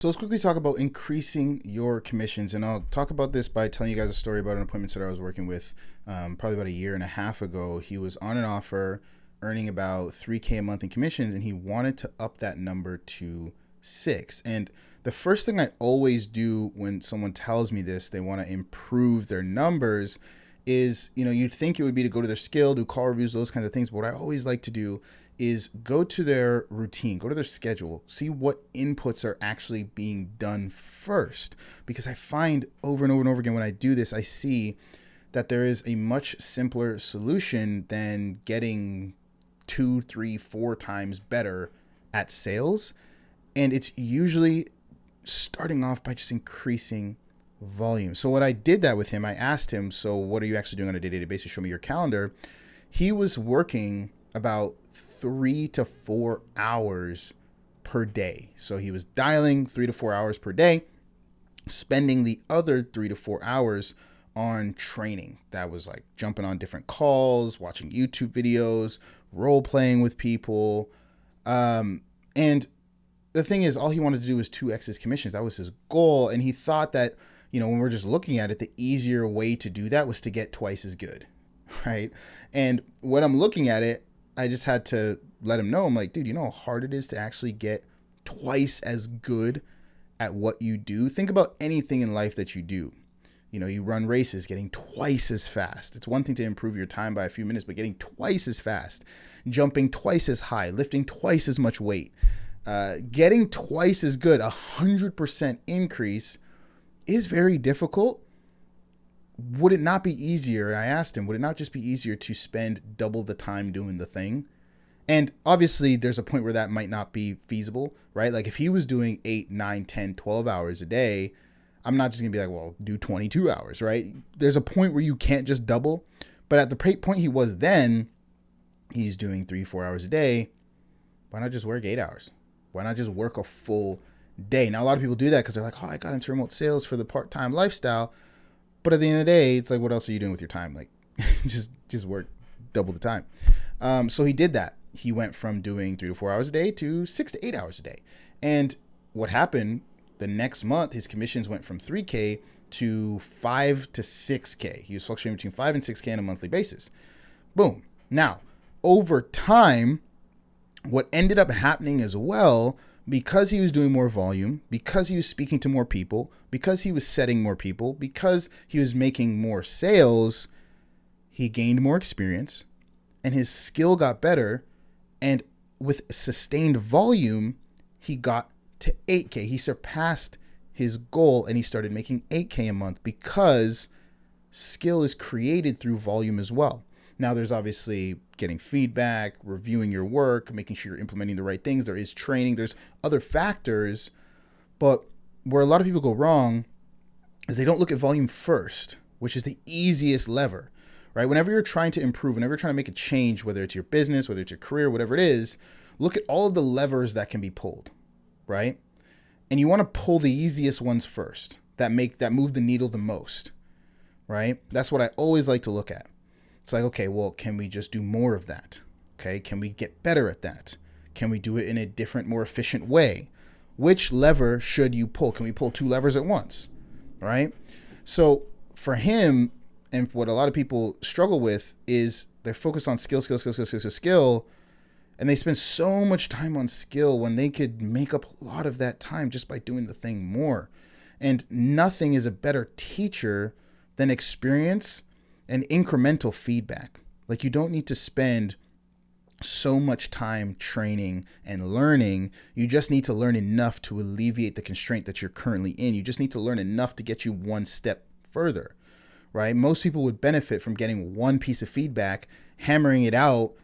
So let's quickly talk about increasing your commissions. And I'll talk about this by telling you guys a story about an appointment that I was working with probably about a year and a half ago. He was on an offer earning about 3K a month in commissions, and he wanted to up that number to 6. And the first thing I always do when someone tells me this, they want to improve their numbers, is, you'd think it would be to go to their skill, do call reviews, those kinds of things. But what I always like to do is go to their routine, go to their schedule, see what inputs are actually being done first. Because I find over and over and over again when I do this, I see that there is a much simpler solution than getting 2, 3, 4 times better at sales. And it's usually starting off by just increasing volume. So what I did that with him, I asked him, so what are you actually doing on a day-to-day basis? Show me your calendar. He was working about 3 to 4 hours per day. So he was dialing 3 to 4 hours per day, spending the other 3 to 4 hours on training. That was like jumping on different calls, watching YouTube videos, role playing with people. And the thing is, all he wanted to do was 2x his commissions. That was his goal. And he thought that, when we're just looking at it, the easier way to do that was to get twice as good, right? And when I'm looking at it, I just had to let him know, I'm like, dude, you know how hard it is to actually get twice as good at what you do? Think about anything in life that you do. You run races, getting twice as fast. It's one thing to improve your time by a few minutes, but getting twice as fast, jumping twice as high, lifting twice as much weight, getting twice as good, 100% increase is very difficult. Would it not be easier? I asked him, would it not just be easier to spend double the time doing the thing? And obviously there's a point where that might not be feasible, right? Like if he was doing 8, 9, 10, 12 hours a day, I'm not just gonna be like, well, do 22 hours, right? There's a point where you can't just double. But at the point he was then, he's doing 3, 4 hours a day. Why not just work 8 hours? Why not just work a full day? Now, a lot of people do that because they're like, oh, I got into remote sales for the part-time lifestyle. But at the end of the day, it's like, what else are you doing with your time? Like, just work double the time. So he did that. He went from doing 3 to 4 hours a day to 6 to 8 hours a day. And what happened the next month, his commissions went from 3K to 5 to 6K. He was fluctuating between 5 and 6K on a monthly basis. Boom. Now, over time, what ended up happening as well, because he was doing more volume, because he was speaking to more people, because he was setting more people, because he was making more sales, he gained more experience and his skill got better. And with sustained volume, he got to 8K. He surpassed his goal and he started making 8K a month because skill is created through volume as well. Now, there's obviously getting feedback, reviewing your work, making sure you're implementing the right things. There is training. There's other factors. But where a lot of people go wrong is they don't look at volume first, which is the easiest lever, right? Whenever you're trying to improve, whenever you're trying to make a change, whether it's your business, whether it's your career, whatever it is, look at all of the levers that can be pulled, right? And you want to pull the easiest ones first that move the needle the most, right? That's what I always like to look at. It's like, okay, well, can we just do more of that? Okay, can we get better at that? Can we do it in a different, more efficient way? Which lever should you pull? Can we pull 2 levers at once? Right? So for him, and what a lot of people struggle with is they're focused on skill, and they spend so much time on skill when they could make up a lot of that time just by doing the thing more. And nothing is a better teacher than experience and incremental feedback. Like, you don't need to spend so much time training and learning. You just need to learn enough to alleviate the constraint that you're currently in. You just need to learn enough to get you one step further, right? Most people would benefit from getting one piece of feedback, hammering it out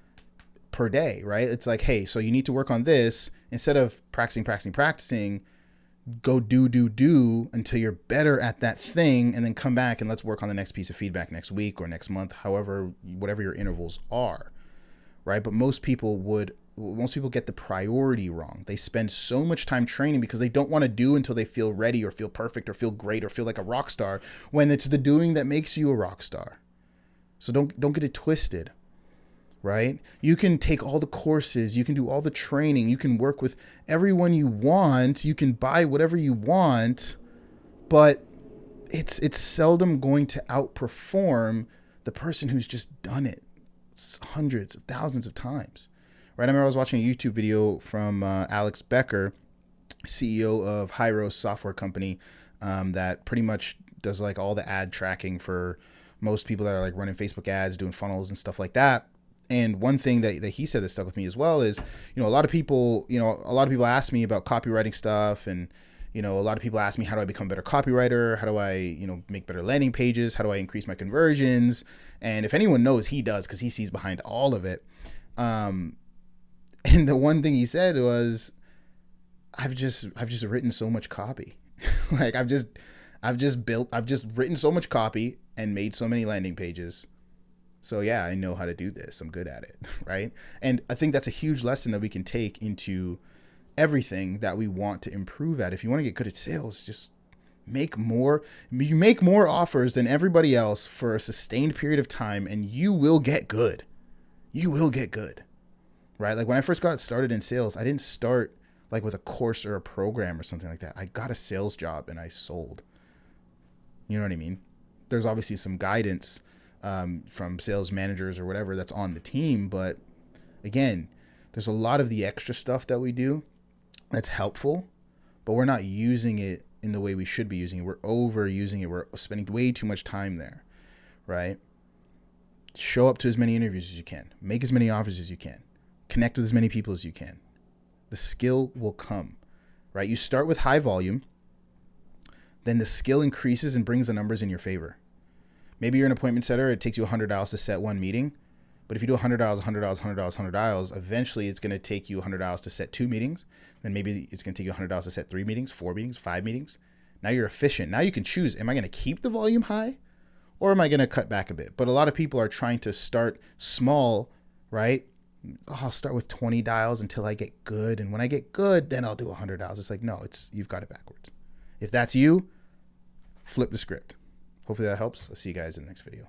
per day, right? It's like, hey, so you need to work on this. Instead of practicing, go do until you're better at that thing, and then come back and let's work on the next piece of feedback next week or next month, whatever your intervals are, right? But most people get the priority wrong. They spend so much time training because they don't want to do until they feel ready or feel perfect or feel great or feel like a rock star, when it's the doing that makes you a rock star. So don't get it twisted. right? You can take all the courses, you can do all the training, you can work with everyone you want, you can buy whatever you want, but it's seldom going to outperform the person who's just done it hundreds of thousands of times, right? I remember I was watching a YouTube video from Alex Becker, CEO of Hyros software company, that pretty much does like all the ad tracking for most people that are like running Facebook ads, doing funnels and stuff like that. And one thing that he said that stuck with me as well is, a lot of people ask me about copywriting stuff, and a lot of people ask me, how do I become a better copywriter? How do I, make better landing pages? How do I increase my conversions? And if anyone knows, he does, because he sees behind all of it. And the one thing he said was, I've just written so much copy. Like I've just written so much copy and made so many landing pages. So yeah, I know how to do this. I'm good at it, right? And I think that's a huge lesson that we can take into everything that we want to improve at. If you want to get good at sales, just make more. You make more offers than everybody else for a sustained period of time, and you will get good. You will get good, right? Like when I first got started in sales, I didn't start like with a course or a program or something like that. I got a sales job and I sold. You know what I mean? There's obviously some guidance from sales managers or whatever that's on the team. But again, there's a lot of the extra stuff that we do that's helpful, but we're not using it in the way we should be using it. We're overusing it. We're spending way too much time there, right? Show up to as many interviews as you can. Make as many offers as you can. Connect with as many people as you can. The skill will come, right? You start with high volume, then the skill increases and brings the numbers in your favor. Maybe you're an appointment setter. It takes you $100 to set one meeting. But if you do $100, $100, $100, $100, eventually it's going to take you $100 to set two meetings. Then maybe it's going to take you $100 to set 3 meetings, 4 meetings, 5 meetings. Now you're efficient. Now you can choose, am I going to keep the volume high or am I going to cut back a bit? But a lot of people are trying to start small, right? Oh, I'll start with 20 dials until I get good. And when I get good, then I'll do 100 dials. It's like, no, you've got it backwards. If that's you, flip the script. Hopefully that helps. I'll see you guys in the next video.